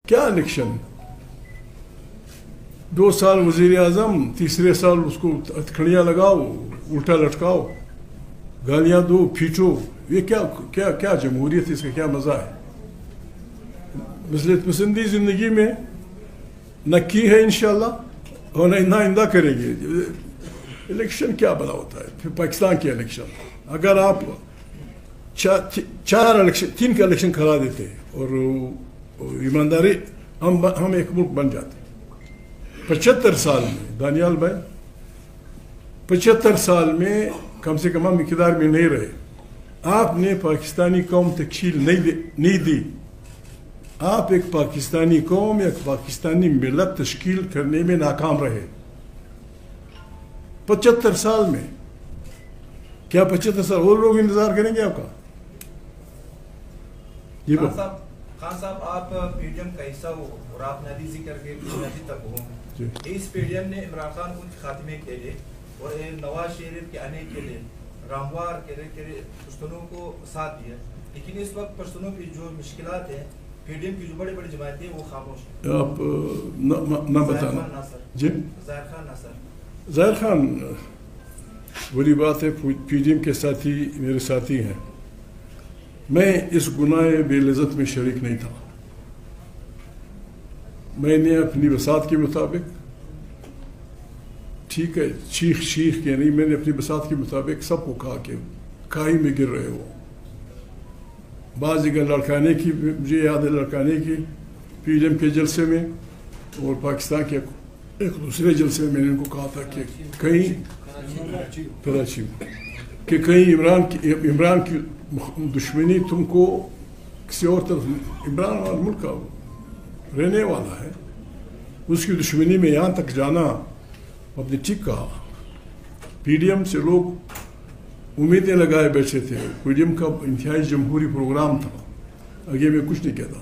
کیا الیکشن 2 سال وزیر اعظم، تیسرے سال اس کو ہتھکڑیاں لگاؤ، الٹا لٹکاؤ، گالیاں دو، پھینچو. یہ کیا جمہوریت، اس کا کیا مزہ ہے؟ مصلحت پسندی زندگی میں نہ کی ہے انشاءاللہ، اور نہ آئندہ کریں گے. الیکشن کیا بنا ہوتا ہے؟ پھر پاکستان کے الیکشن اگر آپ 3 کا الیکشن کرا دیتے اور ایمانداری ہم ایک ملک بن جاتے. 75 سال میں دانیال بھائی 75 سال میں کم سے کم ہم اقتدار میں نہیں رہے. آپ نے پاکستانی قوم تشکیل نہیں دی. آپ ایک پاکستانی قوم، ایک پاکستانی ملت تشکیل کرنے میں ناکام رہے 75 سال میں. کیا 75 سال اور لوگ انتظار کریں گے آپ کا؟ جی خان صاحب، آپ پی ڈی ایم کا حصہ ہو اور آپ ندی ذکر کے ندی تک ہو. اس پی ڈی ایم نے عمران خان کو خاتمے کے لیے اور نواز شریف کے آنے کے لیے راہموار کے پشتونوں کو ساتھ دیا، لیکن اس وقت پشتونوں کی جو مشکلات ہیں، پی ڈی ایم کی جو بڑی بڑی جماعتیں وہ خاموش ہیں. آپ نہ بتانا. جی ظاہر خان ناصر. ظاہر خان بڑی بات ہے، پی ڈی ایم کے ساتھی میرے ساتھی ہیں. میں اس گناہ بے لذت میں شریک نہیں تھا. میں نے اپنی بساط کے مطابق، ٹھیک ہے، شیخ کے نہیں، میں نے اپنی بساط کے مطابق سب کو کہا کہ کھائی میں گر رہے ہو. بعض جگہ لڑکانے کی، مجھے یاد ہے لڑکانے کی پی ڈی ایم کے جلسے میں، اور پاکستان کے ایک دوسرے جلسے میں نے ان کو کہا تھا کہ کہیں کراچی میں کہ کہیں عمران کی دشمنی تم کو کسی اور طرف، عمران والا ملک کا رہنے والا ہے، اس کی دشمنی میں یہاں تک جانا آپ نے ٹھیک کہا. پی ڈی ایم سے لوگ امیدیں لگائے بیٹھے تھے. پی ڈی ایم کا انتہائی جمہوری پروگرام تھا. آگے میں کچھ نہیں کہتا.